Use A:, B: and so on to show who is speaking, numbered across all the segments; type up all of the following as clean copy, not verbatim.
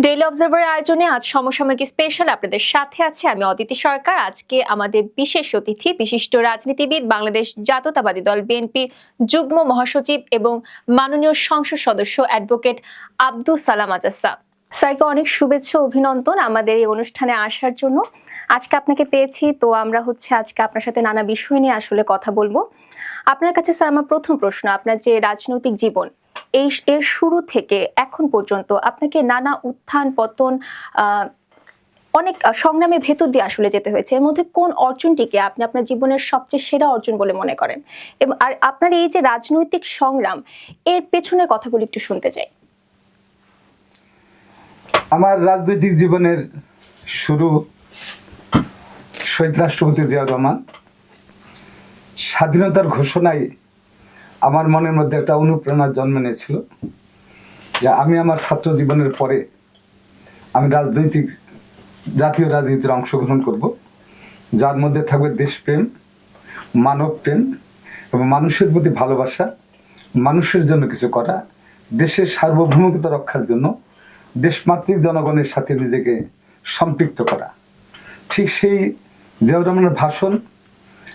A: Daily observer আয়োজনে আজ সমসাময়িক স্পেশাল আপনাদের সাথে আছে আমি অদিতি সরকার। আজকে আমাদের বিশেষ অতিথি বিশিষ্ট রাজনীতিবিদ, বাংলাদেশ জাতীয়তাবাদী দল বিএনপির যুগ্ম মহাসচিব এবং মাননীয় সংসদ সদস্য অ্যাডভোকেট আব্দুস সালাম আজাদ স্যার। স্যারকে অনেক শুভেচ্ছা অভিনন্দন আমাদের এই অনুষ্ঠানে আসার জন্য। আজকে আপনাকে পেয়েছি, তো আমরা আজকে আপনার সাথে নানা বিষয় নিয়ে আসলে কথা বলবো। আপনার কাছে স্যার আমার প্রথম প্রশ্ন, আপনার যে রাজনৈতিক জীবন এর শুরু থেকে এখন পর্যন্ত আপনাকে নানা উত্থান পতন অনেক সংগ্রামের ভেতর দিয়ে আসলে যেতে হয়েছে, এর মধ্যে কোন অর্জনটিকে আপনি আপনার জীবনের সবচেয়ে সেরা অর্জন বলে মনে করেন? এবং আর আপনার এই যে রাজনৈতিক সংগ্রাম, এর পেছনের কথাগুলো একটু শুনতে চাই।
B: আমার রাজনৈতিক জীবনের শুরু শহীদ রাষ্ট্রপতি জিয়াউর রহমান স্বাধীনতার ঘোষণায় আমার মনের মধ্যে একটা অনুপ্রেরণার জন্ম নিয়েছিল যে আমি আমার ছাত্র জীবনের পরে আমি জাতীয় রাজনীতির অংশগ্রহণ করব, যার মধ্যে থাকবে দেশপ্রেম, মানবপ্রেম এবং মানুষের প্রতি ভালোবাসা, মানুষের জন্য কিছু করা, দেশের সার্বভৌমত্ব রক্ষার জন্য দেশমাতৃক জনগণের সাথে নিজেকে সম্পৃক্ত করা। ঠিক সেই জিয়াউর রহমানের ভাষণ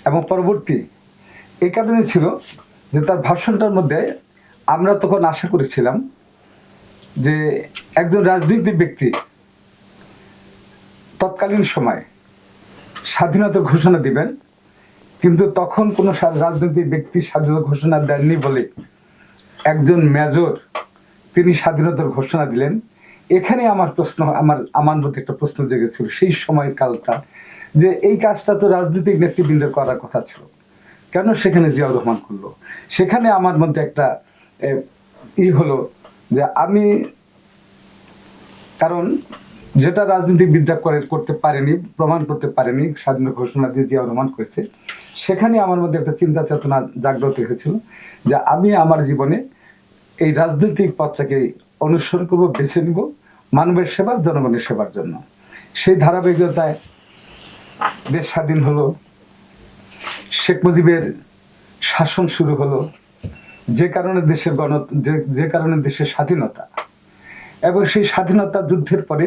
B: এবং পরবর্তী এই কারণে ছিল যে তার ভাষণটার মধ্যে আমরা তখন আশা করেছিলাম যে একজন রাজনৈতিক ব্যক্তি তৎকালীন সময় স্বাধীনতার ঘোষণা দিবেন, কিন্তু তখন কোনো রাজনৈতিক ব্যক্তি স্বাধীনতা ঘোষণা দেননি বলে একজন মেজর তিনি স্বাধীনতার ঘোষণা দিলেন। এখানে আমার প্রশ্ন, আমার মধ্যে একটা প্রশ্ন জেগেছিল সেই সময় কালটা, যে এই কাজটা তো রাজনৈতিক নেতৃবৃন্দের করার কথা ছিল, কেন সেখানে জিয়াউর রহমান করলো? সেখানে আমার মধ্যে একটা হলো যে আমি, কারণ যেটা রাজনীতিবিদরা করতে পারেনি, প্রমাণ করতে পারেনি, স্বাধীনতা ঘোষণা দিয়ে জিয়াউর রহমান করেছে, সেখানে আমার মধ্যে একটা চিন্তা চেতনা জাগ্রত হয়েছিল যে আমি আমার জীবনে এই রাজনৈতিক পথটাকে অনুসরণ করব, বেছে নিব মানবের সেবা, জনগণের সেবার জন্য। সেই ধারাবাহিকতায় দেশ স্বাধীন হলো, শেখ মুজিবের শাসন শুরু হলো, যে কারণে দেশের স্বাধীনতা, এবং সেই স্বাধীনতা যুদ্ধের পরে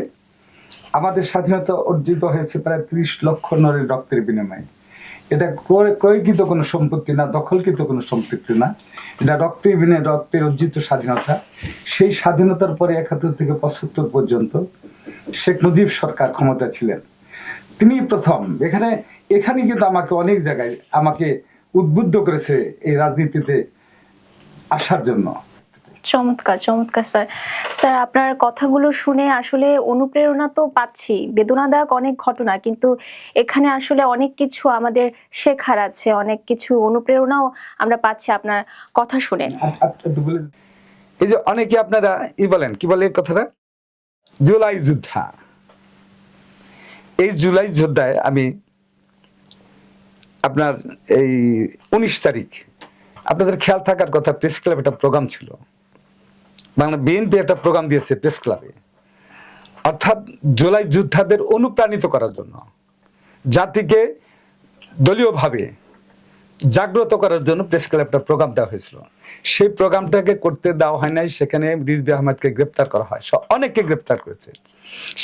B: আমাদের স্বাধীনতা অর্জিত হয়েছে প্রায় 30 লক্ষ নরের রক্তের বিনিময়ে। এটা ক্রয়কৃত কোনো সম্পত্তি না, দখলকৃত কোনো সম্পত্তি না, এটা রক্তের বিনিময়ে রক্তের অর্জিত স্বাধীনতা। সেই স্বাধীনতার পরে 71 থেকে 75 পর্যন্ত শেখ মুজিব সরকার ক্ষমতা ছিলেন, তিনি প্রথম। এখানে কিন্তু আমাকে অনেক জায়গায় আমাকে উদ্বুদ্ধ করেছে এই রাজনীতিতে আসার জন্য।
A: চমৎকার চমৎকার স্যার। স্যার আপনার কথাগুলো শুনে আসলে অনুপ্রেরণা তো পাচ্ছি, বেদনাদায়ক অনেক ঘটনা, কিন্তু এখানে আসলে অনেক কিছু আমাদের শেখার আছে, অনেক কিছু অনুপ্রেরণাও আমরা পাচ্ছি আপনার কথা শুনে।
B: এই যে অনেকে আপনারা বলেন, কি বলে কথাটা, জুলাই যোদ্ধা। এই জুলাই যোদ্ধায় আমি আপনার এই 19 তারিখ আপনাদের খেয়াল থাকার কথা, প্রেস ক্লাবে একটা প্রোগ্রাম ছিল, বাংলা বিএনপি একটা প্রোগ্রাম দিয়েছে প্রেস ক্লাবে, অর্থাৎ জুলাই যোদ্ধাদের অনুপ্রাণিত করার জন্য, জাতিকে দলীয়ভাবে জাগ্রত করার জন্য প্রেস ক্লাবে একটা প্রোগ্রাম দেওয়া হয়েছিল। সেই প্রোগ্রামটাকে করতে দেওয়া হয় নাই, সেখানে রিজভী আহমেদকে গ্রেপ্তার করা হয়, অনেককে গ্রেপ্তার করেছে।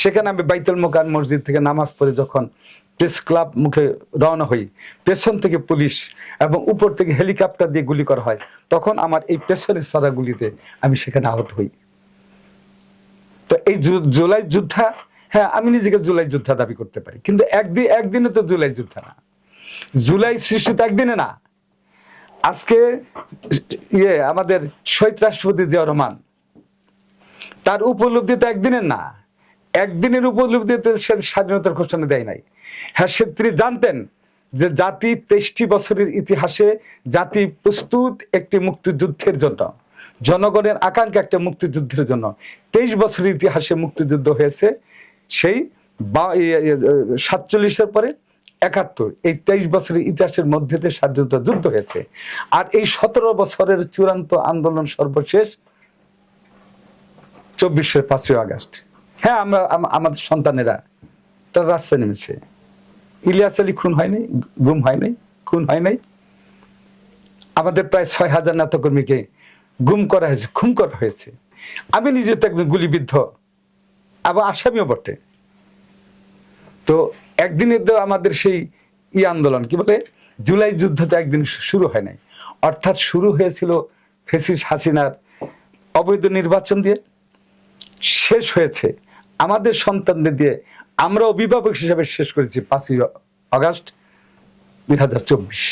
B: সেখানে আমি বাইতুল মোকাররম মসজিদ থেকে নামাজ পড়ে যখন প্রেস ক্লাব মুখে রওনা হই, পেছন থেকে পুলিশ এবং উপর থেকে হেলিকপ্টার দিয়ে গুলি করা হয়, তখন আমার এই পেছনের ছড়া গুলিতে আমি সেখানে আহত হই। তো এই জুলাই যোদ্ধা, হ্যাঁ আমি নিজেকে জুলাই যোদ্ধা দাবি করতে পারি, কিন্তু একদিনে তো জুলাই যোদ্ধা না। জুলাই সৃষ্টি তো একদিনে না। আজকে আমাদের শহীদ রাষ্ট্রপতি জিয়াউর রহমান, তার উপলব্ধি তো একদিনের না, একদিনের উপলব্ধিতে সে স্বাধীনতার ঘোষণা দেয় নাই। হ্যাঁ, তিনি জানতেন যে জাতি 23টি বছরের ইতিহাসে জাতি প্রস্তুত একটি মুক্তিযুদ্ধের জন্য, জনগণের আকাঙ্ক্ষা একটা মুক্তিযুদ্ধের জন্য। 23 বছরের ইতিহাসে মুক্তিযুদ্ধ হয়েছে, সেই 47-এর পরে 71, এই 23 বছরের ইতিহাসের মধ্যে দিয়ে স্বাধীনতা যুদ্ধ হয়েছে। আর এই 17 বছরের চূড়ান্ত আন্দোলন সর্বশেষ 24-এর 5ই আগস্ট। হ্যাঁ, আমাদের সন্তানেরা তারা রাস্তায় নেমেছে। ইলিয়াস আলী খুন হয় নাই, গুম হয় নাই, খুন হয় নাই। আমাদের প্রায় 6000 নেতাকর্মীকে গুম করা হয়েছে, খুন করা হয়েছে। আমি নিজে তো একজন গুলিবিদ্ধ আবার আসামিও বটে। তো একদিনে তো আমাদের সেই আন্দোলন কি বলে জুলাই যুদ্ধ তো একদিন শুরু হয় নাই, অর্থাৎ শুরু হয়েছিল ফ্যাসিস্ট হাসিনার অবৈধ নির্বাচন দিয়ে, শেষ হয়েছে আমাদের সন্তানদের দিয়ে। আমরা অভিভাবক হিসেবে শেষ করেছি 5ই আগস্ট 2024।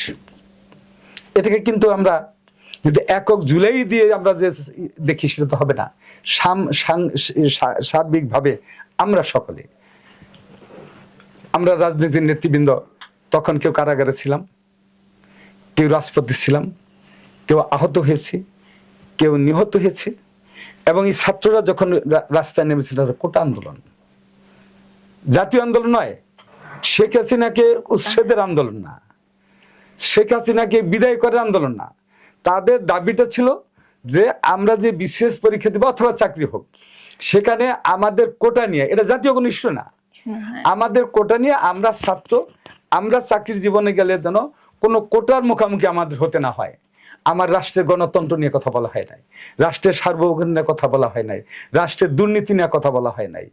B: এটাকে কিন্তু আমরা যদি একক জুলাই দিয়ে আমরা যে দেখি সেটা তো হবে না। সার্বিকভাবে আমরা সকলে, আমরা রাজনীতির নেতৃবৃন্দ তখন কেউ কারাগারে ছিলাম, কেউ রাজপথে ছিলাম, কেউ আহত হয়েছে, কেউ নিহত হয়েছে। এবং এই ছাত্ররা যখন রাস্তায় নেমেছিল কোটা আন্দোলন, জাতীয় আন্দোলন নয়, শেখ হাসিনাকে উচ্ছেদের আন্দোলন না, শেখ হাসিনাকে বিদায় করার আন্দোলন না। তাদের দাবিটা ছিল যে আমরা যে বিশেষ পরীক্ষা দিব অথবা চাকরি হোক, সেখানে আমাদের কোটা নিয়ে, এটা জাতীয় কোনো ইস্যু না, আমাদের কোটা নিয়ে আমরা ছাত্র, আমরা চাকরির জীবনে গেলে যেন কোনো কোটার মুখোমুখি আমাদের হতে না হয়। আমার রাষ্ট্রের গণতন্ত্র নিয়ে কথা বলা হয় নাই, রাষ্ট্রের সার্বভৌম নিয়ে কথা বলা হয় নাই, রাষ্ট্রের দুর্নীতি নিয়ে কথা বলা হয় নাই।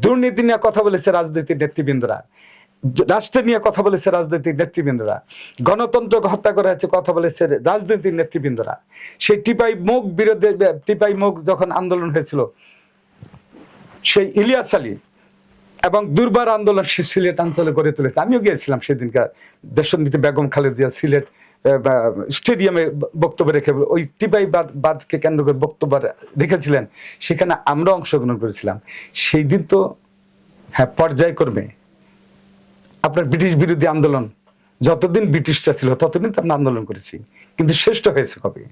B: দুর্নীতি নিয়ে কথা বলেছে রাজনৈতিক নেতৃবৃন্দরা, রাষ্ট্র নিয়ে কথা বলেছে রাজনৈতিক নেতৃবৃন্দরা, গণতন্ত্র হত্যা করা হয়েছে কথা বলেছে রাজনৈতিক নেতৃবৃন্দরা। সেই টিপাই মুখ বিরোধে, টিপাই মুখ যখন আন্দোলন হয়েছিল, সেই ইলিয়াস আলী এবং দুর্বার আন্দোলন সে সিলেট অঞ্চলে গড়ে তুলেছে। আমিও গিয়েছিলাম সেদিনকার, দেশনীতি বেগম খালেদা জিয়া সিলেট স্টেডিয়ামে বক্তব্য রেখে ওই টিপাই বাদকে কেন্দ্র করে বক্তব্য রেখেছিলেন, সেখানে আমরা অংশগ্রহণ করেছিলাম। সেই দিন তো হ্যাঁ পর্যায়ক্রমে আপনার ব্রিটিশ বিরোধী আন্দোলন, যতদিন ব্রিটিশরা ছিল ততদিন তো আমরা আন্দোলন করেছি, কিন্তু শ্রেষ্ঠ হয়েছে কবে?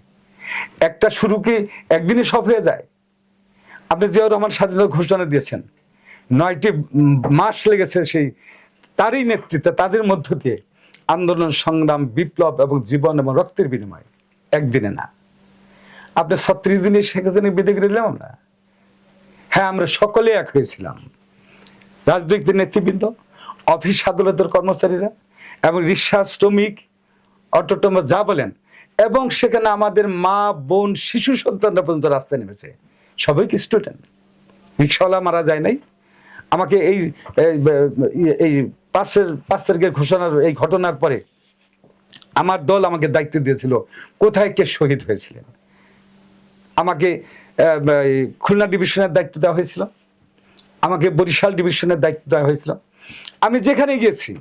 B: একটা শুরু কি একদিনে সব হয়ে যায়? আপনি জিয়াউর রহমান স্বাধীনতা ঘোষণা দিয়েছেন, 9টি মাস লেগেছে সেই তারই নেতৃত্বে, তাদের মধ্য দিয়ে আন্দোলন, সংগ্রাম, বিপ্লব এবং জীবন এবং রক্তের বিনিময়, একদিনে না। আপনি 36 দিনে শেখ হাসিনা বিদায় করে দিলাম আমরা। হ্যাঁ, আমরা সকলে এক হয়েছিলাম, রাজনৈতিক নেতৃবৃন্দ, অফিস আদালতের কর্মচারীরা এবং রিক্সা শ্রমিক, অটোটোমা যা বলেন, এবং সেখানে আমাদের মা বোন শিশু সন্তানরা পর্যন্ত রাস্তায় নেমেছে। সবাই কি স্টুডেন্ট? রিক্সাওয়ালা মারা যায় নাই। আমাকে এই 5 তারিখের ঘোষণার এই ঘটনার পরে আমার দল আমাকে দায়িত্ব দিয়েছিল কোথায় কে শহীদ হয়েছিলেন। আমাকে খুলনা ডিভিশনের দায়িত্ব দেওয়া হয়েছিল, আমাকে বরিশাল ডিভিশনের দায়িত্ব দেওয়া হয়েছিল। আমি যেখানে গিয়েছি,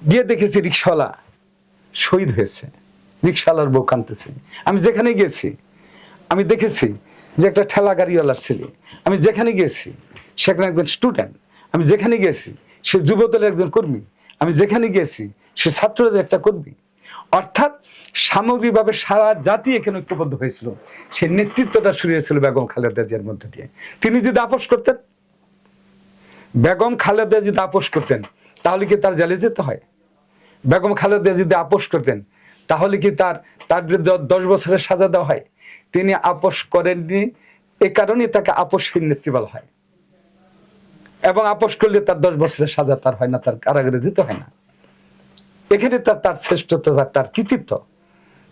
B: গিয়ে দেখেছি রিক্সাওয়ালা শহীদ হয়েছে, রিক্সাওয়ালার বউ কাঁদতেছে। আমি যেখানে গিয়েছি আমি দেখেছি যে একটা ঠেলা গাড়িওয়ালার ছেলে। আমি যেখানে গিয়েছি সেখানে একজন স্টুডেন্ট। আমি যেখানে গিয়েছি সে যুবদলের একজন কর্মী। আমি যেখানে গিয়েছি সে ছাত্রদের একটা কর্মী। অর্থাৎ সামগ্রিকভাবে সারা জাতি এখানে ঐক্যবদ্ধ হয়েছিল। সে নেতৃত্বটা শুরু হয়েছিল বেগম খালেদা জিয়ার মধ্যে দিয়ে। তিনি যদি আপোষ করতেন, বেগম খালেদা যদি আপোষ করতেন, তাহলে কি তার জেলে যেতে হয়? বেগম খালেদা যদি আপোষ করতেন, তাহলে কি তার বিরুদ্ধে 10 বছরের সাজা দেওয়া হয়? তিনি আপোষ করেননি, এ কারণে তাকে আপোষহীন নেত্রী বলা হয়। এবং আপোষ করলে তার 10 বছরের সাজা তার হয় না, তার কারাগারে দিতে হয় না। এখানে তার শ্রেষ্ঠত্ব, তার কৃতিত্ব।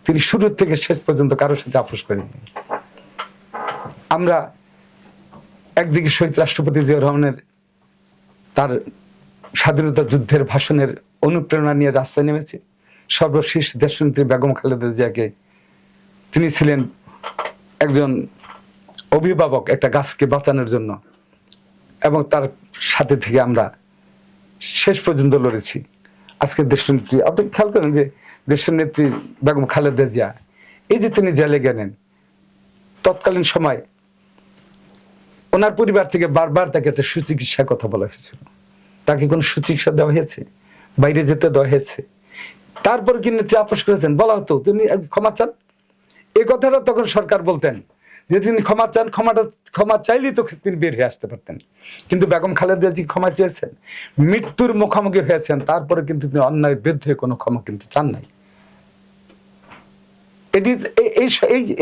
B: তিনি শুরু থেকে শেষ পর্যন্ত কারোর সাথে আপোষ করেননি। আমরা একদিকে শহীদ রাষ্ট্রপতি জিয়াউর রহমানের তার স্বাধীনতা যুদ্ধের ভাষণের অনুপ্রেরণা নিয়ে রাস্তায় নেমেছি। সর্বশেষ দেশনেত্রী বেগম খালেদা জিয়াকে, তিনি ছিলেন একজন অভিভাবক একটা গাছকে বাঁচানোর জন্য, এবং তার সাথে থেকে আমরা শেষ পর্যন্ত লড়েছি। আজকে দেশনেত্রী, আপনি খেয়াল করেন যে দেশনেত্রী বেগম খালেদা জিয়া, এই যে তিনি জেলে গেলেন, তৎকালীন সময় ওনার পরিবার থেকে বারবার তাকে একটা সুচিকিৎসার কথা বলা হয়েছিল। তাকে কোনো সুচিকিৎসা দেওয়া হয়েছে? বাইরে যেতে দেওয়া হয়েছে? তারপর কি নেত্রী আপোষ করেছেন? বলা হতো তিনি ক্ষমা চান, এই কথাটা তখন সরকার বলতেন যে তিনি ক্ষমা চান, ক্ষমা চাইলেই তো তিনি বের হয়ে আসতে পারতেন। কিন্তু বেগম খালেদা জি ক্ষমা চেয়েছেন, মৃত্যুর মুখোমুখি হয়েছেন, তারপরে কিন্তু তিনি অন্যায়ের বিরুদ্ধে কোনো ক্ষমা কিন্তু চান নাই। এটি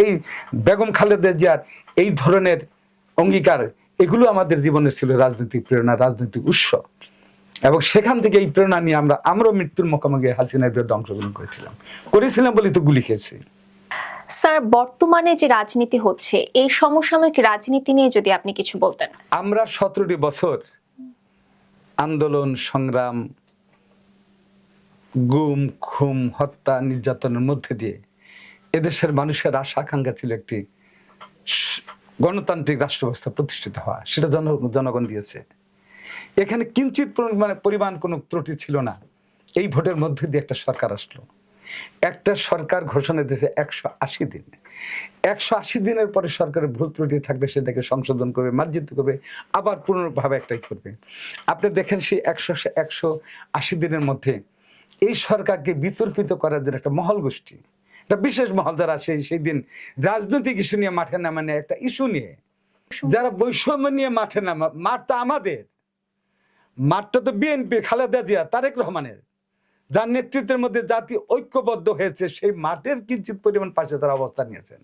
B: এই বেগম খালেদা জিয়ার এই ধরনের অঙ্গীকার, এগুলো আমাদের জীবনে ছিল রাজনৈতিক প্রেরণা, রাজনৈতিক উৎস। এবং সেখান থেকে এই প্রেরণা নিয়ে আমরাও মৃত্যুর মুখোমুখি হাসিনার বিরুদ্ধে অংশগ্রহণ করেছিলাম বলেই তো গুলি খেয়েছি।
A: স্যার, বর্তমানে যে রাজনীতি হচ্ছে এই সমসাময়িক রাজনীতি নিয়ে যদি আপনি কিছু বলতেন।
B: আমরা 17টি বছর আন্দোলন সংগ্রাম, গুম খুম হত্যা নির্যাতনের মধ্যে দিয়ে এদেশের মানুষের আশা আকাঙ্ক্ষা ছিল একটি গণতান্ত্রিক রাষ্ট্র ব্যবস্থা প্রতিষ্ঠিত হওয়া। সেটা জনগণ দিয়েছে। এখানে কিঞ্চিত পরিমাণ কোনো ত্রুটি ছিল না। এই ভোটের মধ্যে দিয়ে একটা সরকার আসলো। একটা সরকার ঘোষণা দিয়েছে 180 দিন। 180 দিনের পরে সরকারের ভুল ত্রুটি থাকবে সেটাকে সংশোধন করবে, মার্জিত করবে, আবার পুনর্ভাবে একটাই করবে। আপনি দেখেন সেই 180 দিনের মধ্যে এই সরকারকে বিতর্কিত করার জন্য একটা মহল গোষ্ঠী, একটা বিশেষ মহল যারা সেই দিন রাজনৈতিক ইস্যু নিয়ে মাঠে নামে, একটা ইস্যু নিয়ে যারা বৈষম্য নিয়ে মাঠে নামা, মাঠ তো আমাদের, মাঠটা তো বিএনপি, খালেদা জিয়া, তারেক রহমানের, যার নেতৃত্বের মধ্যে জাতি ঐক্যবদ্ধ হয়েছে, সেই মাঠের কিঞ্চিত পরিমাণ পাশে তারা অবস্থান নিয়েছেন।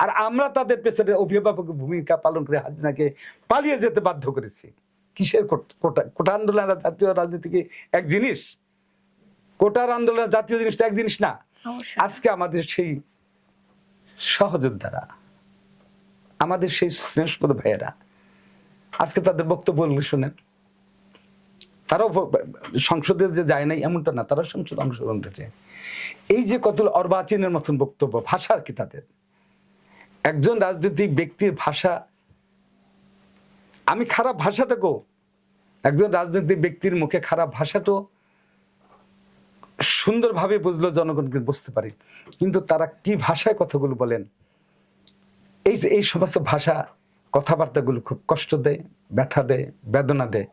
B: আর আমরা তাদের পেছনে অভিভাবক ভূমিকা পালন করে হাসিনাকে পালিয়ে যেতে বাধ্য করেছি। কিসের কোটা আন্দোলন জাতীয় রাজনীতি কি এক জিনিস? কোটার আন্দোলন জাতীয় জিনিসটা এক জিনিস না। আজকে আমাদের সেই সহযোদ্ধারা, আমাদের সেই স্নেহস্পদ ভাইয়েরা, আজকে তাদের বক্তব্যগুলো শোনেন। তারাও সংসদে যে যায় নাই এমনটা না, তারা সংসদ অংশগ্রহণ করেছে। এই যে কত অর্বাচীনের মতন বক্তব্য, ভাষার কি তাদের? একজন রাজনৈতিক ব্যক্তির ভাষা, আমি খারাপ ভাষাটাকেও, একজন রাজনৈতিক ব্যক্তির মুখে খারাপ ভাষাটাও সুন্দরভাবে বুঝলো, জনগণকে বুঝতে পারে। কিন্তু তারা কি ভাষায় কথাগুলো বলেন, এই সমস্ত ভাষা কথাবার্তাগুলো খুব কষ্ট দেয়, ব্যথা দেয়, বেদনা দেয়।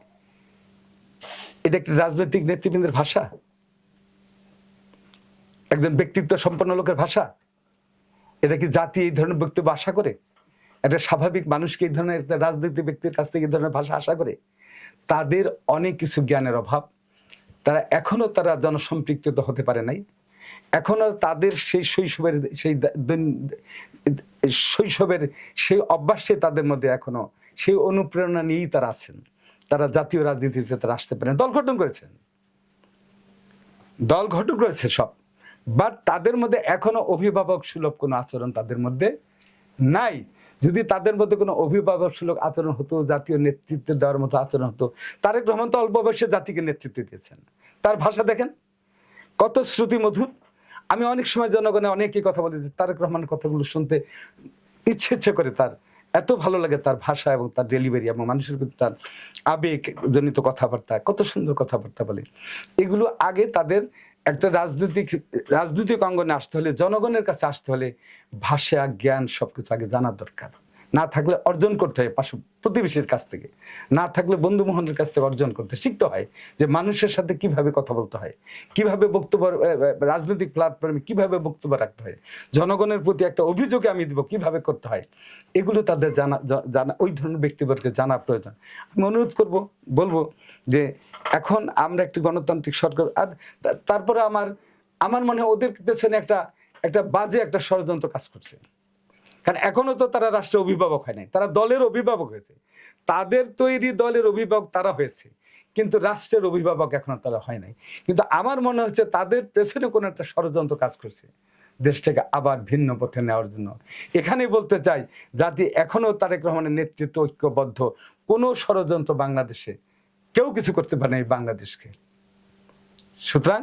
B: এটা একটি রাজনৈতিক নেতৃবৃন্দের ভাষা, একজন ব্যক্তিত্ব সম্পন্ন লোকের ভাষা? এটা কি জাতি এই ধরনের বক্তব্য আশা করে? একটা স্বাভাবিক মানুষকে এই ধরনের একটা রাজনৈতিক ব্যক্তির কাছ থেকে এই ধরনের ভাষা আশা করে? তাদের অনেক কিছু জ্ঞানের অভাব, তারা এখনো জনসম্পৃক্ত হতে পারে নাই। এখনো তাদের সেই শৈশবের সেই অভ্যাসে তাদের মধ্যে এখনো সেই অনুপ্রেরণা নিয়েই তারা আছেন। তারা জাতীয় রাজনীতিতে তারা আসতে পারেন। দল গঠন করেছে সব, বাট তাদের মধ্যে এখনো অভিভাবক সুলভ কোনো আচরণ তাদের মধ্যে নাই। যদি তাদের মধ্যে কোনো অভিভাবক সুলভ আচরণ হতো, জাতীয় নেতৃত্ব দেওয়ার মতো আচরণ হতো, তারেক রহমান তো অল্প বয়সে জাতিকে নেতৃত্ব দিয়েছেন। তার ভাষা দেখেন কত শ্রুতি মধুর। আমি অনেক সময় জনগণে অনেকেই কথা বলে যে তারেক রহমানের কথাগুলো শুনতে ইচ্ছে করে, তার এত ভালো লাগে তার ভাষা এবং তার ডেলিভারি এবং মানুষের প্রতি তার আবেগ জনিত কথাবার্তা, কত সুন্দর কথাবার্তা বলে। এগুলো আগে তাদের একটা রাজনৈতিক অঙ্গনে আসতে হলে, জনগণের কাছে আসতে হলে ভাষা, জ্ঞান সবকিছু আগে জানার দরকার। না থাকলে অর্জন করতে হয় প্রতিবেশীর কাছ থেকে, না থাকলে বন্ধু মহলের কাছ থেকে অর্জন করতে শিখতে হয় যে মানুষের সাথে কিভাবে কথা বলতে হয়, কিভাবে বক্তব্য, রাজনৈতিক প্ল্যাটফর্মে কিভাবে বক্তব্য রাখতে হয়, জনগণের প্রতি একটা অভিযোগে আমি দিব কিভাবে করতে হয়, এগুলো তাদের জানা ওই ধরনের ব্যক্তিবর্গকে জানা প্রয়োজন। আমি অনুরোধ বলবো যে এখন আমরা একটি গণতান্ত্রিক সরকার, আর তারপরে আমার মনে হয় ওদের পেছনে একটা বাজে একটা ষড়যন্ত্র কাজ করছে। কারণ এখনো তো তারা রাষ্ট্রের অভিভাবক হয় নাই, তারা দলের অভিভাবক হয়েছে। তাদের তৈরি দলের অভিভাবক তারা হয়েছে, কিন্তু রাষ্ট্রের অভিভাবক এখনো তারা হয় নাই। কিন্তু আমার মনে হচ্ছে তাদের পেছনে কোনো একটা ষড়যন্ত্র কাজ করছে দেশটাকে আবার ভিন্ন পথে নেওয়ার জন্য। এখানেই বলতে চাই, জাতি এখনো তারেক রহমানের নেতৃত্ব ঐক্যবদ্ধ। কোনো ষড়যন্ত্র বাংলাদেশে কেউ কিছু করতে পারে না এই বাংলাদেশকে। সুতরাং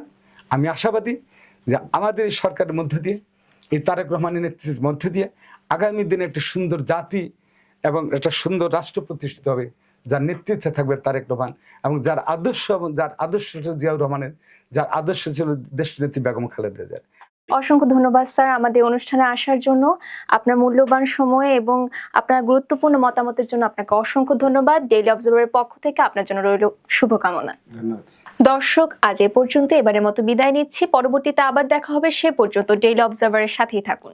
B: আমি আশাবাদী যে আমাদের এই সরকারের মধ্যে দিয়ে, এই তারেক রহমানের নেতৃত্বের মধ্যে দিয়ে আগামী দিনে একটা সুন্দর জাতি এবং একটা সুন্দর রাষ্ট্র প্রতিষ্ঠিত হবে, যার নেতৃত্বে থাকবে তারেক রহমান এবং যার আদর্শ ছিল জিয়াউর রহমানের, যার আদর্শ ছিল দেশনেত্রী বেগম খালেদা জিয়ার।
A: অসংখ্য ধন্যবাদ স্যার আমাদের অনুষ্ঠানে আসার জন্য, আপনার মূল্যবান সময় এবং আপনার গুরুত্বপূর্ণ মতামতের জন্য আপনাকে অসংখ্য ধন্যবাদ। ডেইলি অবজারভারের পক্ষ থেকে আপনার জন্য রইল শুভকামনা। দর্শক, আজ এ পর্যন্ত, এবারের মতো বিদায় নিচ্ছি। পরবর্তীতে আবার দেখা হবে, সে পর্যন্ত ডেইলি অবজারভারের সাথেই থাকুন।